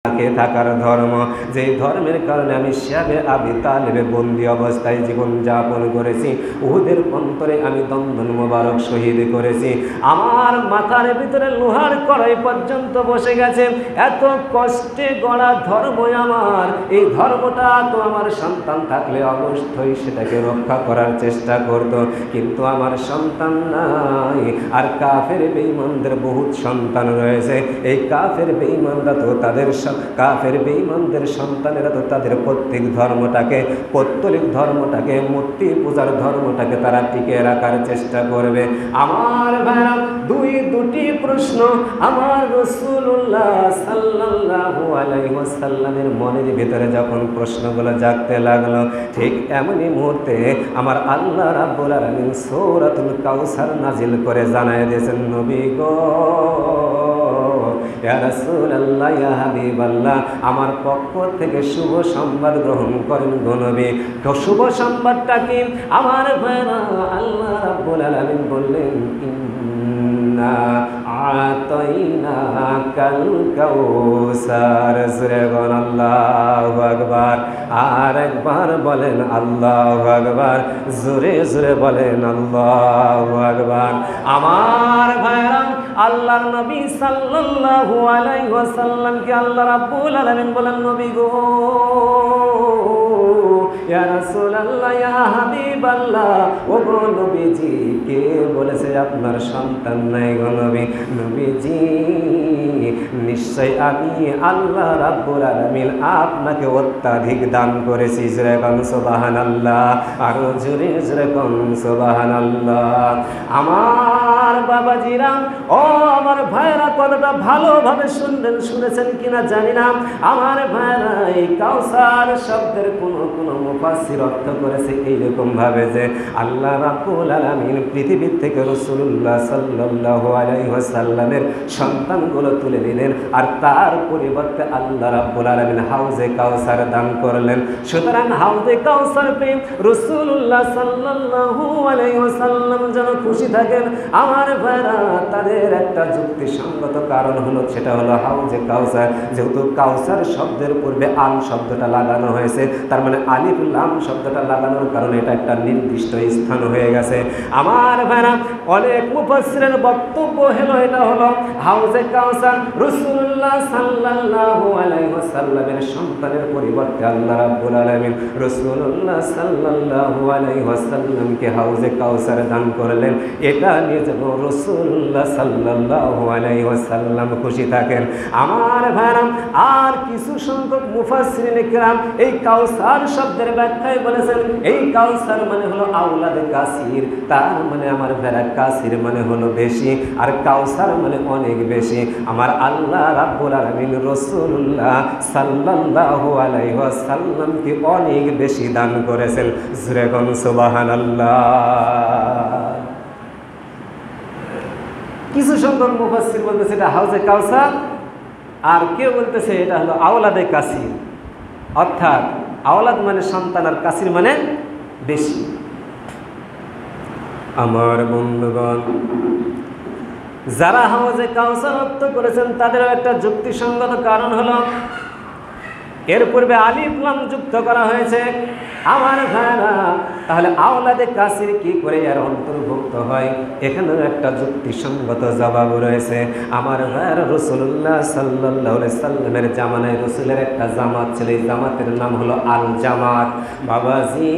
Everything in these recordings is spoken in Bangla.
থাকার ধর্ম, যে ধর্মের কারণে আমি শিয়াবে আবি তালেবে বন্দি অবস্থায় জীবন যাপন করেছি। উহুদের অন্তরে আমি দন্দন মোবারক শহীদ করেছি। আমার মাথার ভিতরে লোহার কড়াই পর্যন্ত বসে গেছে। এত কষ্টে গড়া ধর্ম আমার, এই ধর্মটা তো আমার সন্তান থাকলে অবশ্যই সেটাকে রক্ষা করার চেষ্টা করত, কিন্তু আমার সন্তান নাই। আর কাফের বেঈমানদের বহুত সন্তান রয়েছে। এই কাফের বেঈমানরা তো তাদের কাফের বেঈমানদের সন্তানেরা তো তাদের প্রত্যেক ধর্মটাকে, পৌত্তলিক ধর্মটাকে, মূর্তি পূজার ধর্মটাকে তারা টিকে রাখার চেষ্টা করবে। আমার ভাইরা, দুটি প্রশ্ন আমার রাসূলুল্লাহ সাল্লাল্লাহু আলাইহি ওয়াসাল্লামের মনের ভিতরে যখন প্রশ্নগুলো জাগতে লাগলো, ঠিক এমনই মুহূর্তে আমার আল্লাহ রাব্বুল আলামিন সূরাতুল কাউসার নাজিল করে জানায় দিয়েছেন, নবী গো, ইয়া রাসূলুল্লাহ, ইয়া হাবিবাল্লাহ, আমার পক্ষ থেকে শুভ সংবাদ গ্রহণ করেন গো নবী। তো শুভ সংবাদটা কি? আমার ভাইরা, আল্লাহ রাব্বুল আলামিন বললেন, ইন্না আতাইনাকাল কাউসার। জোরে বলেন আল্লাহু আকবার। আর একবার বলেন আল্লাহু আকবার। জোরে জোরে বলেন আল্লাহু আকবার। আমার ভাইরা, আল্লাহর নবী সাল্লাল্লাহু আলাইহি ওয়াসাল্লামকে আল্লাহ রাব্বুল আলামিন বলেন, নবী গো, ইয়া রাসূলুল্লাহ, ইয়া হাবিবাল্লাহ, ও গো নবীজি, কে বলেছে আপনার সন্তান নাই গো নবী? নবীজি, নিশ্চয় আমি আল্লাহ রাব্বুল আলামিন আপনাকে অত্যাধিক দান করেছি। জোরে কোন সুবহানাল্লাহ, আরো জোরে জোরে কোন সুবহানাল্লাহ। আমার বাবাজিরা, ও আমার ভাইরা, কথাটা ভালোভাবে শুনেছেন কিনা জানি না। আমার ভাইরা, এই কাউসার শব্দের কোন মুফাসসির অর্থ করেছে এইরকম ভাবে যে আল্লাহ রাব্বুল আলামিন পৃথিবীর থেকে রাসূলুল্লাহ সাল্লাল্লাহু আলাইহি ওয়াসাল্লামের সন্তানগুলো তুলে দিলেন, আর তার পরিবর্তে আল্লাহ রাব্বুল আলামিন হাউজে কাউসার দান করলেন। সুতরাং হাউজে কাউসার পেয়ে রাসূলুল্লাহ সাল্লাল্লাহু আলাইহি ওয়াসাল্লাম যেন খুশি থাকেন। আমার ভাইরা, তাদের একটা যুক্তিসঙ্গত কারণ হলো, সেটা হলো হাউজে কাউসার। যেহেতু কাউসার শব্দের পূর্বে আল শব্দটা লাগানো হয়েছে, তার মানে আলিফ লাম শব্দটা লাগানোর কারণে এটা একটা নির্দিষ্ট স্থান হয়ে গেছে। আমার ভাইরা, অনেক মুফাসসিরের বক্তব্য হলো, এটা হলো হাউজে কাউসার রাসূলুল্লাহ সাল্লাল্লাহু আলাইহি ওয়াসাল্লামের সন্তানের পরিবর্তে আল্লাহ রাব্বুল আলামিন রাসূলুল্লাহ সাল্লাল্লাহু আলাইহি ওয়াসাল্লামকে হাউজে কাউসার দান করলেন। এটা নিয়ে যেন রাসূলুল্লাহ সাল্লাল্লাহু আলাইহি ওয়াসাল্লাম খুশি থাকেন। আমার ভাইরা, আর কিছু সংখ্যক মুফাসসিরিনে কেরাম এই কাউসার শব্দের ব্যাখ্যায় বলেছেন, এই কাউসার মানে হলো আওলাদে কাসির। তার মানে আমার ভাইরা, কাসির মানে হলো বেশি, আর কাউসার মানে অনেক বেশি। আমার আল্লাহ রাব্বুল আলামিন রাসূলুল্লাহ সাল্লাল্লাহু আলাইহি ওয়াসাল্লামকে অনেক বেশি দান করেছেন। জোরে কোন সুবহানাল্লাহ। কিছু সংখ্যক মুফাসসির বলতেছে এটা হাউজে কাউসার, আর কেউ বলতেছে এটা হলো আওলাদে কাসির। অর্থাৎ আওলাদ মানে সন্তান, আর কাসির মানে বেশি। আমার বন্ধুগণ, যারা হাউজে কাউসার অর্থ করেছেন তাদেরও একটা যুক্তিসঙ্গত কারণ হলো, এর পূর্বে আলিফ লাম যুক্ত করা হয়েছে। আমার ভাইরা, তাহলে আওলাদে কাসির কি করে এর অন্তর্ভুক্ত হয়? এখানেও একটা যুক্তিসঙ্গত জবাব রয়েছে। আমার ভাইরা, রাসূলুল্লাহ সাল্লাল্লাহু আলাইহি সাল্লামের জামানায় রাসূলের একটা জামাত ছিল, এই জামাতের নাম হলো আল জামাত। বাবাজি,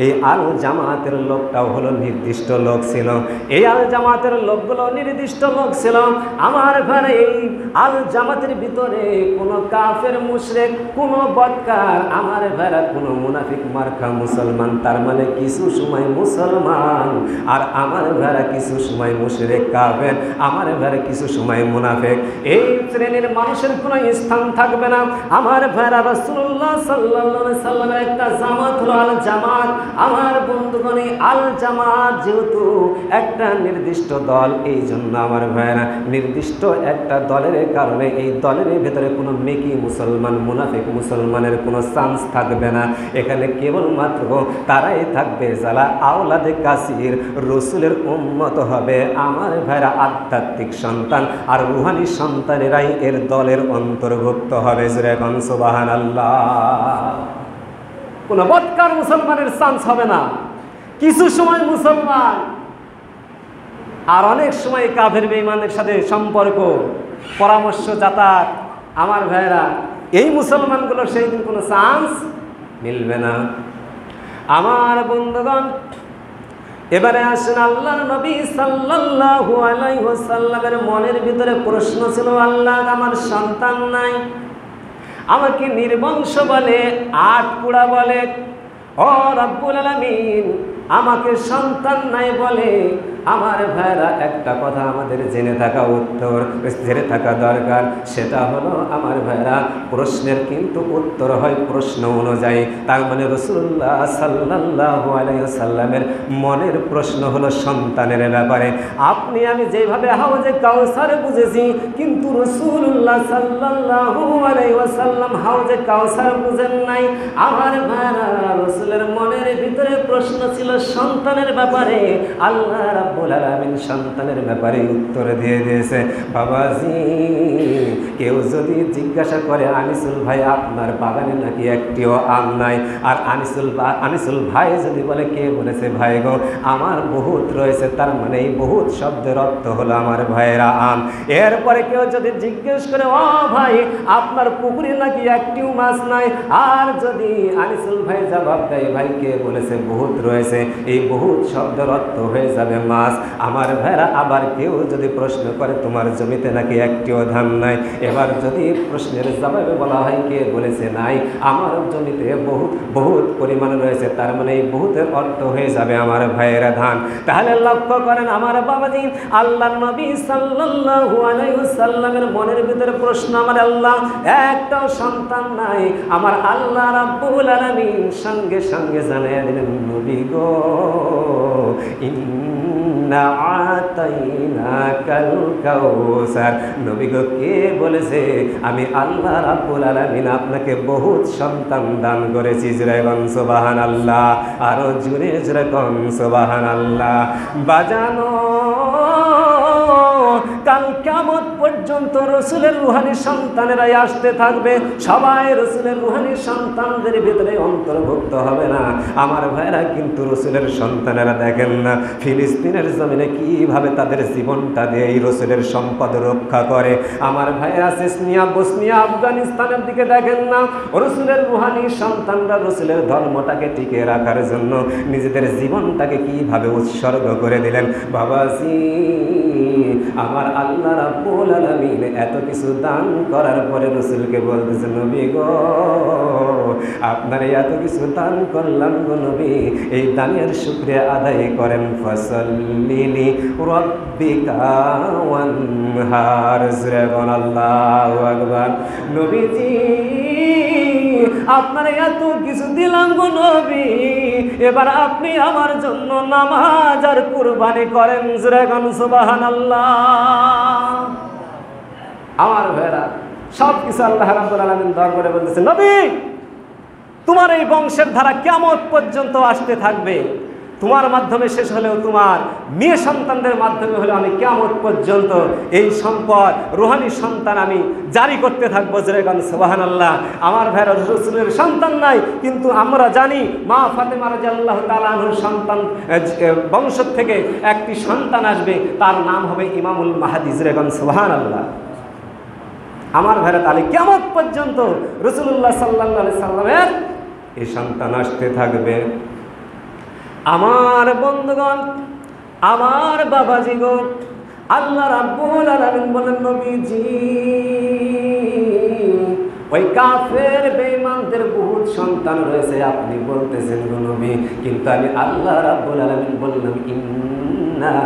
এই আল জামাতের লোকটাও হলো নির্দিষ্ট লোক ছিল। এই আল জামাতের লোকগুলো নির্দিষ্ট লোক ছিল। আমার ভাইরা, এই আল জামাতের ভিতরে কোনো কাফের মুশরিক, কোনো বদকার, আমার ভাইরা কোনো মুনাফিক মার্কা মুসলমান, তার মানে কিছু সময় মুসলমান, আর আমার ভাইরা কিছু সময় মুশরিক কাফের, আমার ভাইরা কিছু সময় মুনাফিক। এই শ্রেণীর মানুষের কোনো স্থান থাকবে না। আমার ভাইরা, রাসূলুল্লাহ সাল্লাল্লাহু আলাইহি সাল্লামের একটা জামাত হলো আল জামাত। আমার বন্ধুগণ, এই আল জামাত যেহেতু একটা নির্দিষ্ট দল, এই জন্য আমার ভাইরা নির্দিষ্ট একটা দলের কারণে এই দলের ভেতরে কোনো মেকি মুসলমান বেঈমান মুনাফিক মুসলমানের কোনো চান্স থাকবে না। এখানে কেবলমাত্র তারাই থাকবে যারা আওলাদে কাসির রসুলের উম্মত হবে, আমার ভাইরা আধ্যাত্মিক সন্তান আর রুহানি সন্তানেরাই এর দলের অন্তর্ভুক্ত হবে। যেরকম সুবহানাল্লাহ। কোনো বদকার মুসলমানের চান্স হবে না। কিছু সময় মুসলমান আর অনেক সময় কাফের বেঈমানের সাথে সম্পর্ক, পরামর্শ, যাতায়াত, আমার ভাইরা এই মুসলমানগুলোর সেই দিন কোনো চান্স মিলবে না। আমার বন্ধুগণ, এবারে আসেন আল্লাহর নবী সাল্লাল্লাহু আলাইহি ওয়াসাল্লামের মনের ভিতরে প্রশ্ন ছিল, আল্লাহ আমার সন্তান নাই, আমাকে নির্বংশ বলে, আটকুড়া বলে, ও রব্বুল আলামিন আমাকে সন্তান নাই বলে। আমার ভাইরা একটা কথা আমাদের জেনে থাকা দরকার, সেটা হলো আমার ভাইরা প্রশ্নের কিন্তু উত্তর হয় প্রশ্ন অনুযায়ী। তার মানে রাসূলুল্লাহ সাল্লাল্লাহু আলাইহি ওয়াসাল্লামের মনের প্রশ্ন হলো সন্তানের ব্যাপারে। আপনি আমি যেভাবে হাউজে কাউসার বুঝেছি, কিন্তু রাসূলুল্লাহ সাল্লাল্লাহু আলাইহি ওয়াসাল্লাম হাউজে কাউসার বুঝেন নাই। আমার ভাইরা রাসূলের মনের ভিতরে প্রশ্ন ছিল সন্তানের ব্যাপারে। আল্লাহ রাব্বুল আলামিন সন্তানের ব্যাপারে উত্তর দিয়ে দিয়েছে। বাবাজি, কেউ যদি জিজ্ঞাসা করে আনিসুল ভাই আপনার বাগানে নাকি একটিও আম নাই, আর আনিসুল ভাই যদি বলে কে বলেছে ভাই গো আমার বহুত রয়েছে, তার মানে এই বহুত শব্দের অর্থ হলো আমার ভাইয়েরা আম। এরপরে কেউ যদি জিজ্ঞেস করে ও ভাই আপনার পুকুরে নাকি একটিও মাছ নাই, আর যদি আনিসুল ভাই জবাব দেয় ভাই কে বলেছে বহুত রয়েছে, এই বহুত শব্দের অর্থ হয়ে যাবে মাছ। আমার ভাইরা আবার কেউ যদি প্রশ্ন করে তোমার জমিতে নাকি একটিও ধান নাই, এবার যদি প্রশ্নের জবাবে বলা হয় কে বলেছে নাই, আমার জমিতে বহুত পরিমাণ রয়েছে, তার মানে এই বহুতের অর্থ হয়ে যাবে আমার ভাইয়েরা ধান। তাহলে লক্ষ্য করেন আমার বাবাজি, আল্লাহর নবী সাল্লাল্লাহু আলাইহি ওয়াসাল্লামের মনের ভিতরে প্রশ্ন, আমার আল্লাহ একটাও সন্তান নাই। আমার আল্লাহ রাব্বুল আলামিন সঙ্গে সঙ্গে জানিয়ে দিলেন, নবী গো ইন্না আতাইনাকাল কাউসার। নবী গো কে বলেছে আমি আল্লাহ রাব্বুল আলামিন আপনাকে বহুত সন্তান দান করেছি। যেরকম সুবহানাল্লাহ, আরো জোরে যেরকম সুবহানাল্লাহ। বাজানো কাল কিয়ামত পর্যন্ত রসুলের রুহানি সন্তানেরাই আসতে থাকবে, সবাই রসুলের রুহানি সন্তানদের ভিতরে অন্তর্ভুক্ত হবে না। আমার ভাইরা কিন্তু রসুলের সন্তানেরা দেখেন না ফিলিস্তিনের জমিনে কিভাবে তাদের জীবনটা দিয়ে এই রসুলের সম্পদ রক্ষা করে। আমার ভাইরা চেচনিয়া, বসনিয়া, আফগানিস্তানের দিকে দেখেন না রসুলের রুহানি সন্তানরা রসুলের ধর্মটাকে টিকে রাখার জন্য নিজেদের জীবনটাকে কিভাবে উৎসর্গ করে দিলেন। বাবাজি, আমার আল্লাহ রাব্বুল আলামিন এত কিছু দান করার পরে রাসূলকে বলতেছে, নবী গো আপনার এত কিছু দান করলাম গো নবী, এই দানের শুকরিয়া আদায় করেন। ফাসাল্লি লিরাব্বিকা ওয়ানহার। আল্লাহু আকবার। নবীজি আপনার এত কিছু দিলাম গো নবী, এবার আপনি আমার জন্য নামাজ আর কুরবানি করেন। সুবহানাল্লাহ। আমার ভাইরা সব কিছু আল্লাহ রাব্বুল আলামিন দরবারে বলতেছে, নবী তোমার এই বংশের ধারা কিয়ামত পর্যন্ত আসতে থাকবে, তোমার মাধ্যমে শেষ হলেও তোমার মেয়ে সন্তানদের মাধ্যমে হলেও আমি কিয়ামত পর্যন্ত এই সম্পদ রুহানি সন্তান আমি জারি করতে থাকবো। যেরকম সুবহানাল্লাহ। আমার ভাইরা রাসূলের সন্তান নাই, কিন্তু আমরা জানি মা ফাতেমা রাদিয়াল্লাহু তাআলা আনহার সন্তান বংশ থেকে একটি সন্তান আসবে, তার নাম হবে ইমামুল মাহদী। যেরকম সুবহানাল্লাহ। আমার ভাইরা তাহলে কিয়ামত পর্যন্ত রাসূলুল্লাহ সাল্লাল্লাহু আলাইহি সাল্লামের এই সন্তান আসতে থাকবে। আমার বন্ধুগণ, আমার বাবাজি গো, আল্লাহ রাব্বুল আলামিন বলেন, নবীজি ওই কাফের বেঈমানদের বহুত সন্তান রয়েছে আপনি বলতেছেন গো নবী, কিন্তু আমি আল্লাহ রাব্বুল আলামিন বললাম ইন্না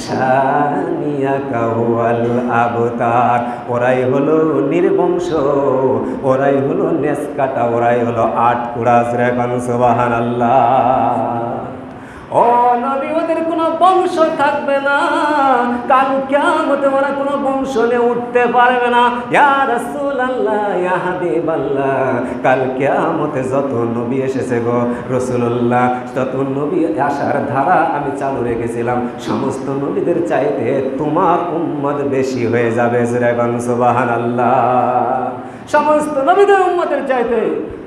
শানিয়াকা হুয়াল আবতার। ওরাই হলো নির্বংশ, ওরাই হলো নেসকাটা, ওরাই হলো আটকুড়া। সুবহানাল্লাহ। ও নবী, ওদের কোনো বংশ থাকবে না, কাল কিয়ামতে ওরা কোনো বংশ নিয়ে উঠতে পারবে না। ইয়া রাসূলুল্লাহ, ইয়া হাবিবাল্লাহ, কাল কিয়ামতে যত নবী এসেছে গো রাসূলুল্লাহ, তত নবী আসার ধারা আমি চালু রেখেছিলাম, সমস্ত নবীদের চাইতে তোমার উম্মত বেশি হয়ে যাবে। সুবহানাল্লাহ। সমস্ত নবীদের উম্মতের চাইতে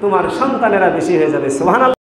তোমার সন্তানেরা বেশি হয়ে যাবে। সুবহানাল্লাহ।